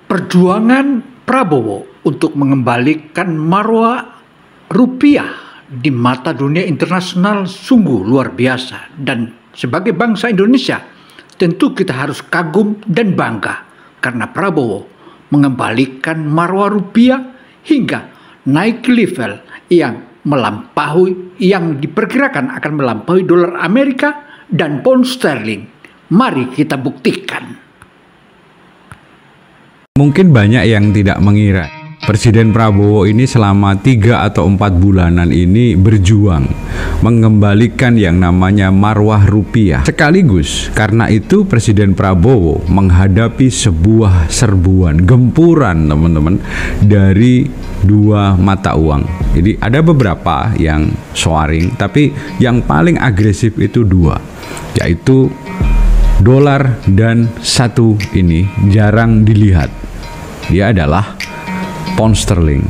Perjuangan Prabowo untuk mengembalikan marwah rupiah di mata dunia internasional sungguh luar biasa, dan sebagai bangsa Indonesia tentu kita harus kagum dan bangga karena Prabowo mengembalikan marwah rupiah hingga naik level yang diperkirakan akan melampaui dolar Amerika dan pound sterling. Mari kita buktikan. Mungkin banyak yang tidak mengira Presiden Prabowo ini selama 3 atau 4 bulanan ini berjuang mengembalikan yang namanya marwah rupiah. Sekaligus karena itu Presiden Prabowo menghadapi sebuah serbuan, gempuran teman-teman, dari dua mata uang. Jadi ada beberapa yang soaring, tapi yang paling agresif itu dua, yaitu dolar dan satu ini jarang dilihat. Dia adalah pound sterling.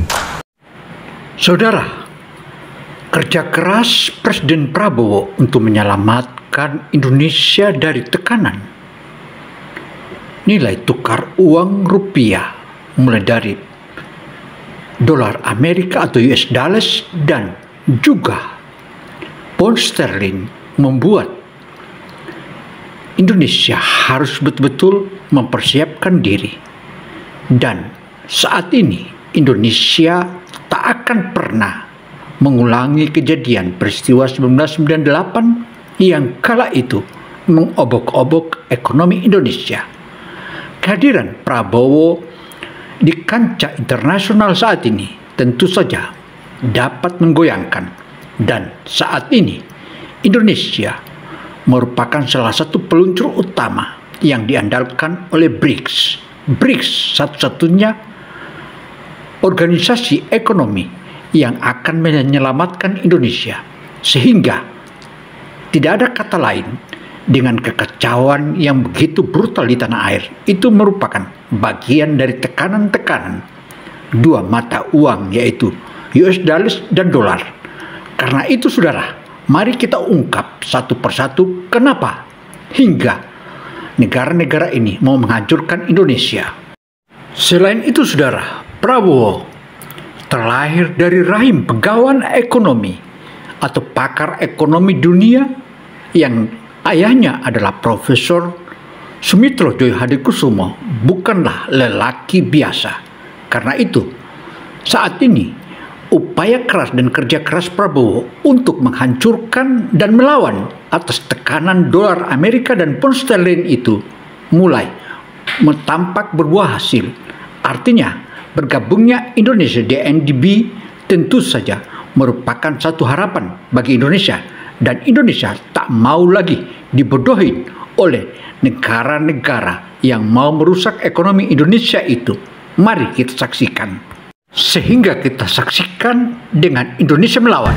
Saudara, kerja keras Presiden Prabowo untuk menyelamatkan Indonesia dari tekanan nilai tukar uang rupiah mulai dari dolar Amerika atau US dollars dan juga pound sterling membuat Indonesia harus betul-betul mempersiapkan diri. Dan saat ini Indonesia tak akan pernah mengulangi kejadian peristiwa 1998 yang kala itu mengobok-obok ekonomi Indonesia. Kehadiran Prabowo di kancah internasional saat ini tentu saja dapat menggoyangkan, dan saat ini Indonesia merupakan salah satu peluncur utama yang diandalkan oleh BRICS. BRICS satu-satunya organisasi ekonomi yang akan menyelamatkan Indonesia, sehingga tidak ada kata lain dengan kekacauan yang begitu brutal di tanah air. Itu merupakan bagian dari tekanan-tekanan dua mata uang, yaitu US dollars dan dolar. Karena itu saudara, mari kita ungkap satu persatu kenapa hingga negara-negara ini mau menghancurkan Indonesia. Selain itu saudara, Prabowo terlahir dari rahim pegawan ekonomi atau pakar ekonomi dunia yang ayahnya adalah Profesor Sumitro Joyo Hadikusumo, bukanlah lelaki biasa. Karena itu, saat ini upaya keras dan kerja keras Prabowo untuk menghancurkan dan melawan atas tekanan dolar Amerika dan pound sterling itu mulai tampak berbuah hasil. Artinya, bergabungnya Indonesia di NDB tentu saja merupakan satu harapan bagi Indonesia, dan Indonesia tak mau lagi dibodohi oleh negara-negara yang mau merusak ekonomi Indonesia itu. Mari kita saksikan. Sehingga kita saksikan dengan Indonesia melawan.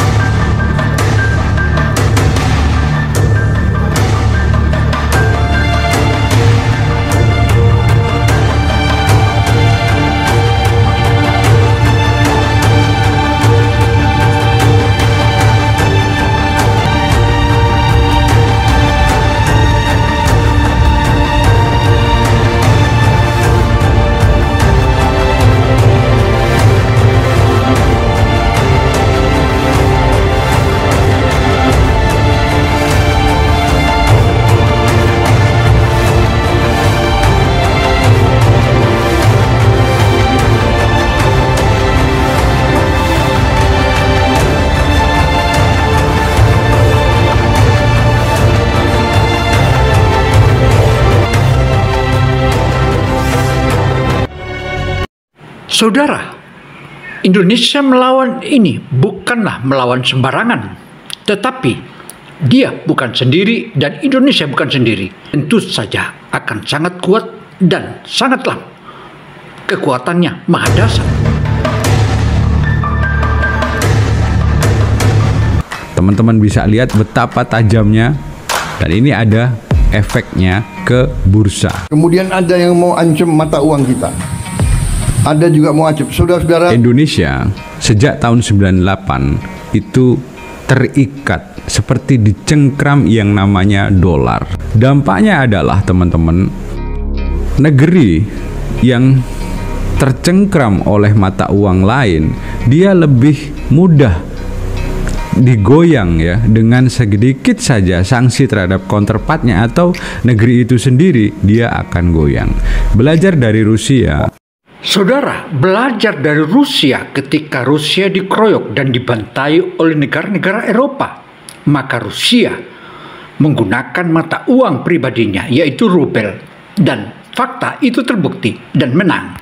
Saudara, Indonesia melawan ini bukanlah melawan sembarangan, tetapi dia bukan sendiri dan Indonesia bukan sendiri. Tentu saja akan sangat kuat dan sangatlah kekuatannya maha dahsyat. Teman-teman bisa lihat betapa tajamnya, dan ini ada efeknya ke bursa. Kemudian ada yang mau ancam mata uang kita. Ada juga mau ancam. Saudara-saudara, Indonesia sejak tahun 98 itu terikat seperti dicengkram yang namanya dolar. Dampaknya adalah teman-teman, negeri yang tercengkram oleh mata uang lain, dia lebih mudah digoyang ya dengan sedikit saja sanksi terhadap counterpartnya atau negeri itu sendiri, dia akan goyang. Belajar dari Rusia. Saudara, belajar dari Rusia ketika Rusia dikeroyok dan dibantai oleh negara-negara Eropa, maka Rusia menggunakan mata uang pribadinya yaitu rubel, dan fakta itu terbukti dan menang.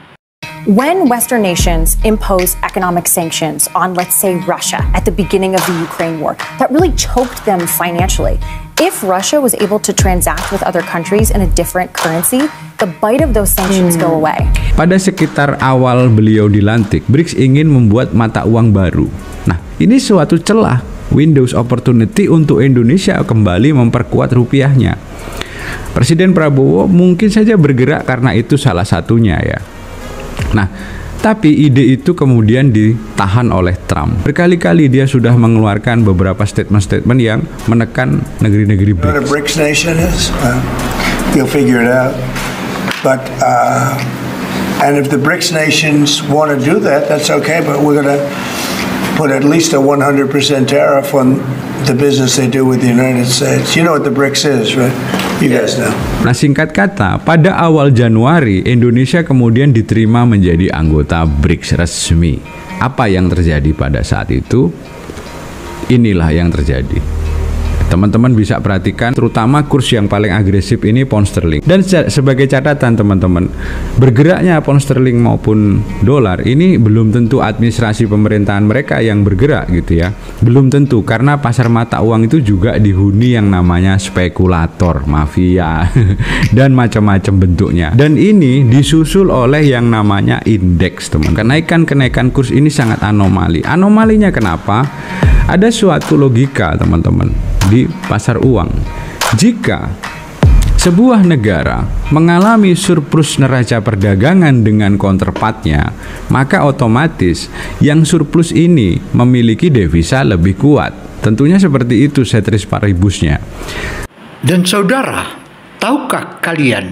When Western nations impose economic sanctions on, let's say, Russia at the beginning of the Ukraine war, that really choked them financially. If Russia was able to transact with other countries in a different currency, the bite of those sanctions go away. Pada sekitar awal beliau dilantik, BRICS ingin membuat mata uang baru. Nah, ini suatu celah, windows opportunity untuk Indonesia kembali memperkuat rupiahnya. Presiden Prabowo mungkin saja bergerak karena itu salah satunya ya. Nah, tapi ide itu kemudian ditahan oleh Trump. Berkali-kali dia sudah mengeluarkan beberapa statement-statement yang menekan negeri-negeri BRICS. What a BRICS nation is, you'll figure it out. But and if the BRICS nations want to do that, that's okay. But we're going to put at least a 100% tariff on the business they do with the United States. You know what the BRICS is, right? You guys know. Nah, singkat kata, pada awal Januari, Indonesia kemudian diterima menjadi anggota BRICS resmi. Apa yang terjadi pada saat itu? Inilah yang terjadi. Teman-teman bisa perhatikan, terutama kurs yang paling agresif ini pound sterling. Dan sebagai catatan teman-teman, bergeraknya pound sterling maupun dolar ini belum tentu administrasi pemerintahan mereka yang bergerak gitu ya. Belum tentu, karena pasar mata uang itu juga dihuni yang namanya spekulator, mafia, dan macam-macam bentuknya. Dan ini disusul oleh yang namanya indeks, teman. Kenaikan kurs ini sangat anomali. Anomalinya kenapa? Ada suatu logika, teman-teman, di pasar uang. Jika sebuah negara mengalami surplus neraca perdagangan dengan counterpartnya, maka otomatis yang surplus ini memiliki devisa lebih kuat. Tentunya seperti itu ceteris paribusnya. Dan saudara, tahukah kalian,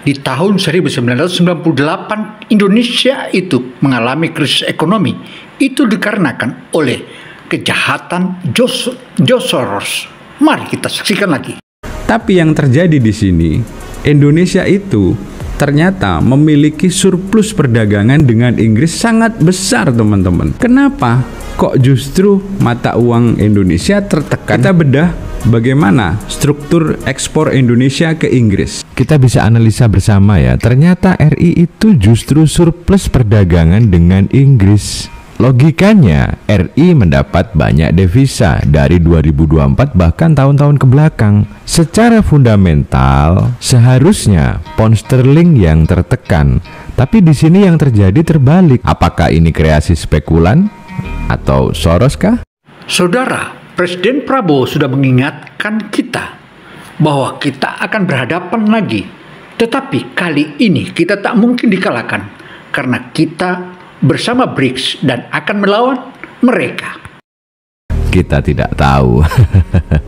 di tahun 1998 Indonesia itu mengalami krisis ekonomi. Itu dikarenakan oleh kejahatan Soros. Mari kita saksikan lagi. Tapi yang terjadi di sini, Indonesia itu ternyata memiliki surplus perdagangan dengan Inggris sangat besar, teman-teman. Kenapa kok justru mata uang Indonesia tertekan? Kita bedah bagaimana struktur ekspor Indonesia ke Inggris. Kita bisa analisa bersama ya. Ternyata RI itu justru surplus perdagangan dengan Inggris. Logikanya, RI mendapat banyak devisa dari 2024 bahkan tahun-tahun ke belakang. Secara fundamental, seharusnya pound sterling yang tertekan. Tapi di sini yang terjadi terbalik. Apakah ini kreasi spekulan atau Soros kah? Saudara, Presiden Prabowo sudah mengingatkan kita bahwa kita akan berhadapan lagi. Tetapi kali ini kita tak mungkin dikalahkan karena kita bersama BRICS dan akan melawan mereka. Kita tidak tahu.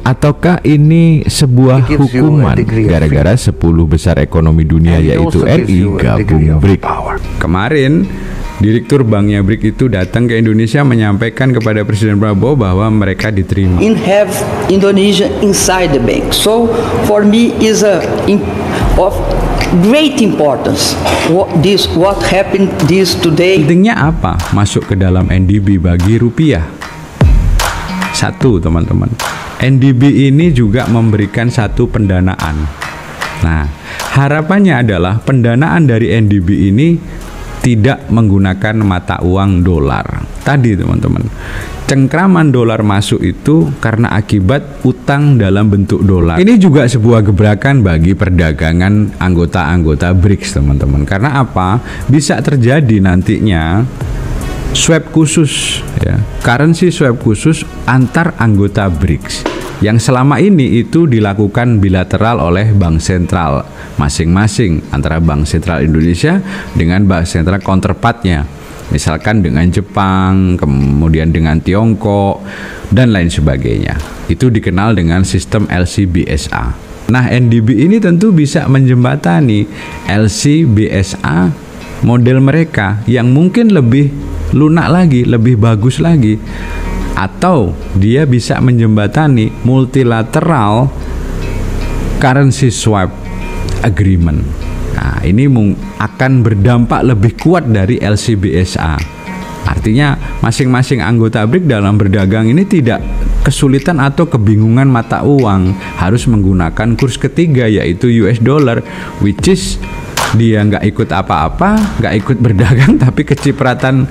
Ataukah ini sebuah hukuman gara-gara 10 besar ekonomi dunia yaitu RI gabung BRICS? Kemarin Direktur Banknya BRICS itu datang ke Indonesia menyampaikan kepada Presiden Prabowo bahwa mereka diterima. Have Indonesia inside the bank. So for me is of great importance. What happened this today. Pentingnya apa masuk ke dalam NDB bagi rupiah? Satu, teman-teman, NDB ini juga memberikan satu pendanaan. Nah, harapannya adalah pendanaan dari NDB ini tidak menggunakan mata uang dolar. Tadi, teman-teman, cengkraman dolar masuk itu karena akibat utang dalam bentuk dolar. Ini juga sebuah gebrakan bagi perdagangan anggota-anggota BRICS, teman-teman. Karena apa? Bisa terjadi nantinya swap khusus, ya, currency swap khusus antar anggota BRICS. Yang selama ini itu dilakukan bilateral oleh bank sentral masing-masing, antara Bank Sentral Indonesia dengan bank sentral counterpartnya. Misalkan dengan Jepang, kemudian dengan Tiongkok, dan lain sebagainya. Itu dikenal dengan sistem LC-BSA. Nah, NDB ini tentu bisa menjembatani LC-BSA model mereka yang mungkin lebih lunak lagi, lebih bagus lagi. Atau dia bisa menjembatani multilateral currency swap agreement. Nah, ini akan berdampak lebih kuat dari LCBSA. Artinya masing-masing anggota BRIC dalam berdagang ini tidak kesulitan atau kebingungan mata uang, harus menggunakan kurs ketiga yaitu US dollar, which is dia nggak ikut apa-apa, nggak ikut berdagang, tapi kecipratan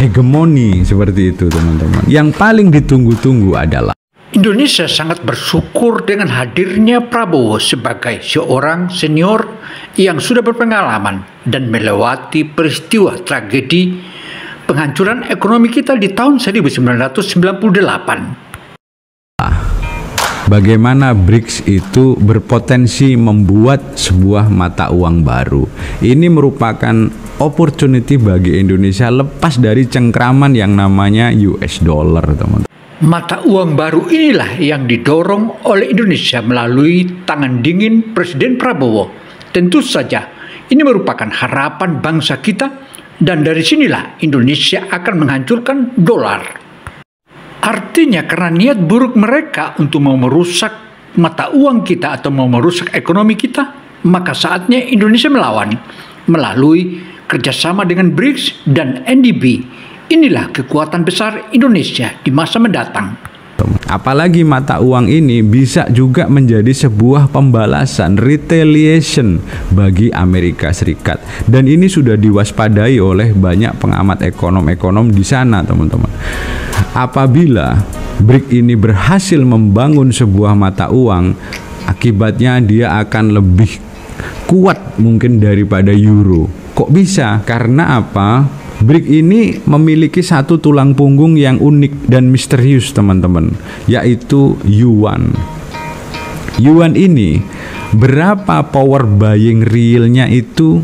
hegemoni seperti itu, teman-teman. Yang paling ditunggu-tunggu adalah Indonesia sangat bersyukur dengan hadirnya Prabowo sebagai seorang senior yang sudah berpengalaman dan melewati peristiwa tragedi penghancuran ekonomi kita di tahun 1998. Bagaimana BRICS itu berpotensi membuat sebuah mata uang baru. Ini merupakan opportunity bagi Indonesia lepas dari cengkraman yang namanya US dollar, teman-teman. Mata uang baru inilah yang didorong oleh Indonesia melalui tangan dingin Presiden Prabowo. Tentu saja ini merupakan harapan bangsa kita dan dari sinilah Indonesia akan menghancurkan dolar. Artinya karena niat buruk mereka untuk mau merusak mata uang kita atau mau merusak ekonomi kita, maka saatnya Indonesia melawan melalui kerjasama dengan BRICS dan NDB. Inilah kekuatan besar Indonesia di masa mendatang. Apalagi mata uang ini bisa juga menjadi sebuah pembalasan, retaliation bagi Amerika Serikat. Dan ini sudah diwaspadai oleh banyak pengamat ekonom di sana, teman-teman. Apabila BRIC ini berhasil membangun sebuah mata uang, akibatnya dia akan lebih kuat mungkin daripada euro. Kok bisa? Karena apa? BRIC ini memiliki satu tulang punggung yang unik dan misterius, teman-teman, yaitu yuan. Yuan ini berapa power buying realnya itu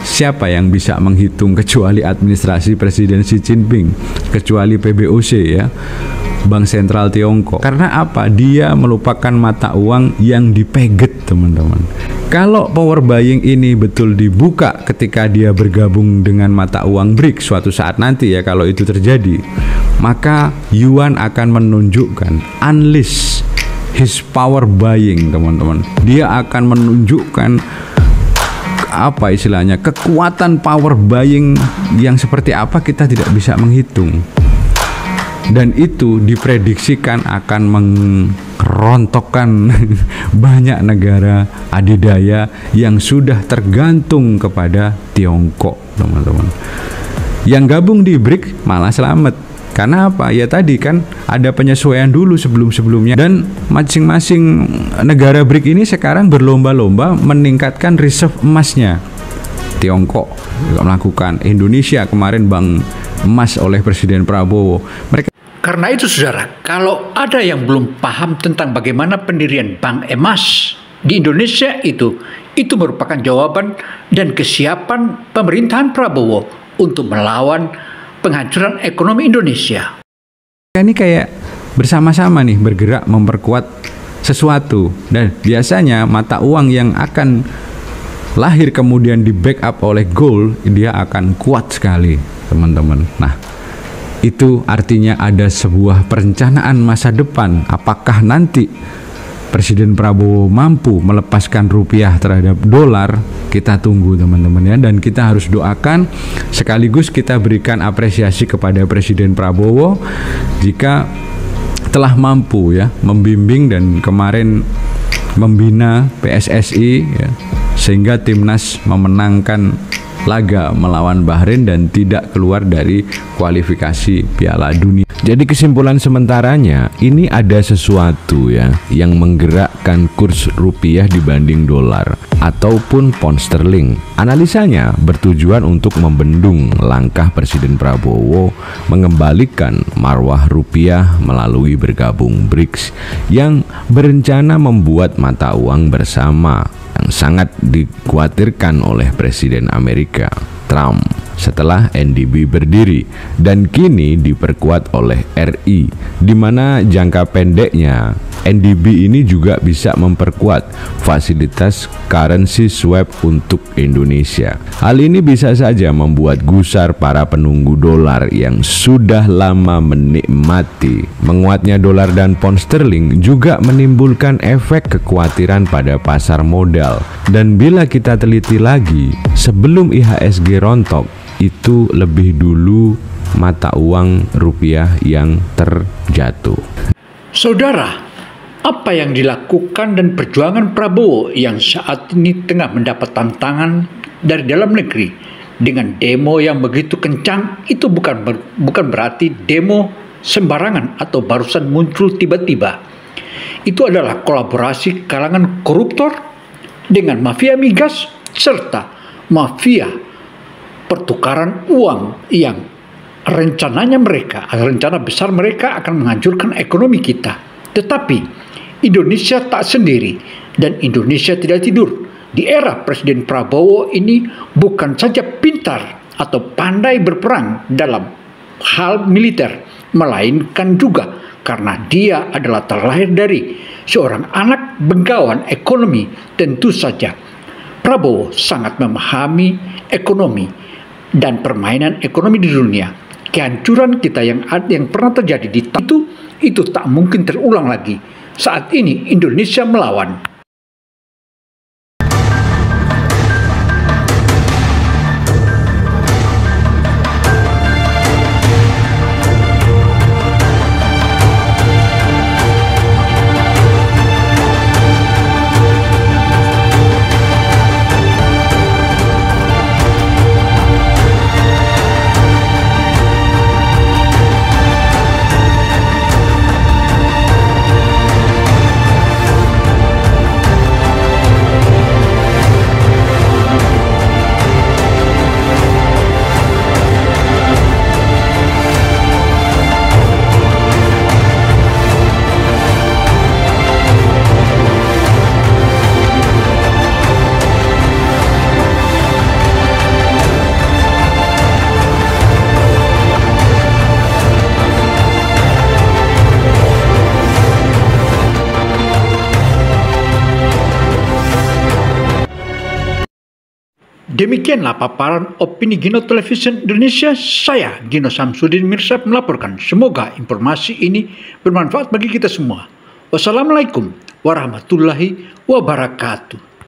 siapa yang bisa menghitung kecuali administrasi Presiden Xi Jinping, kecuali PBOC ya, Bank Sentral Tiongkok. Karena apa? Dia merupakan mata uang yang dipeget, teman-teman. Kalau power buying ini betul dibuka ketika dia bergabung dengan mata uang BRIC suatu saat nanti ya, kalau itu terjadi, maka yuan akan menunjukkan unleash his power buying, teman-teman. Dia akan menunjukkan apa istilahnya, kekuatan power buying yang seperti apa kita tidak bisa menghitung. Dan itu diprediksikan akan merontokkan banyak negara adidaya yang sudah tergantung kepada Tiongkok, teman-teman. Yang gabung di BRIC malah selamat. Karena apa? Ya tadi kan ada penyesuaian dulu sebelum-sebelumnya. Dan masing-masing negara BRIC ini sekarang berlomba-lomba meningkatkan reserve emasnya. Tiongkok juga melakukan, Indonesia kemarin bank emas oleh Presiden Prabowo. Karena itu saudara, kalau ada yang belum paham tentang bagaimana pendirian bank emas di Indonesia itu merupakan jawaban dan kesiapan pemerintahan Prabowo untuk melawan penghancuran ekonomi Indonesia. Ini kayak bersama-sama nih bergerak memperkuat sesuatu, dan biasanya mata uang yang akan lahir kemudian di backup oleh gold, dia akan kuat sekali, teman-teman. Nah, itu artinya ada sebuah perencanaan masa depan. Apakah nanti Presiden Prabowo mampu melepaskan rupiah terhadap dolar? Kita tunggu, teman-teman ya. Dan kita harus doakan, sekaligus kita berikan apresiasi kepada Presiden Prabowo jika telah mampu ya membimbing dan kemarin membina PSSI ya, sehingga timnas memenangkan laga melawan Bahrain dan tidak keluar dari kualifikasi Piala Dunia. Jadi kesimpulan sementaranya, ini ada sesuatu ya yang menggerakkan kurs rupiah dibanding dolar ataupun pound sterling. Analisanya bertujuan untuk membendung langkah Presiden Prabowo mengembalikan marwah rupiah melalui bergabung BRICS yang berencana membuat mata uang bersama yang sangat dikhawatirkan oleh Presiden Amerika Trump setelah NDB berdiri dan kini diperkuat oleh RI, di mana jangka pendeknya NDB ini juga bisa memperkuat fasilitas currency swap untuk Indonesia. Hal ini bisa saja membuat gusar para penunggu dolar yang sudah lama menikmati menguatnya dolar dan pound sterling juga menimbulkan efek kekhawatiran pada pasar modal. Dan bila kita teliti lagi, sebelum IHSG rontok, itu lebih dulu mata uang rupiah yang terjatuh. Saudara, apa yang dilakukan dan perjuangan Prabowo yang saat ini tengah mendapat tantangan dari dalam negeri dengan demo yang begitu kencang itu bukan berarti demo sembarangan atau barusan muncul tiba-tiba. Itu adalah kolaborasi kalangan koruptor dengan mafia migas serta mafia pertukaran uang yang rencana besar mereka akan menghancurkan ekonomi kita. Tetapi Indonesia tak sendiri dan Indonesia tidak tidur. Di era Presiden Prabowo ini bukan saja pintar atau pandai berperang dalam hal militer, melainkan juga karena dia adalah terlahir dari seorang anak banggawan ekonomi. Tentu saja Prabowo sangat memahami ekonomi dan permainan ekonomi di dunia. Kehancuran kita yang pernah terjadi di itu tak mungkin terulang lagi. Saat ini Indonesia melawan. Demikianlah paparan opini Gino Television Indonesia. Saya Gino Samsudin Mirsad melaporkan. Semoga informasi ini bermanfaat bagi kita semua. Wassalamualaikum warahmatullahi wabarakatuh.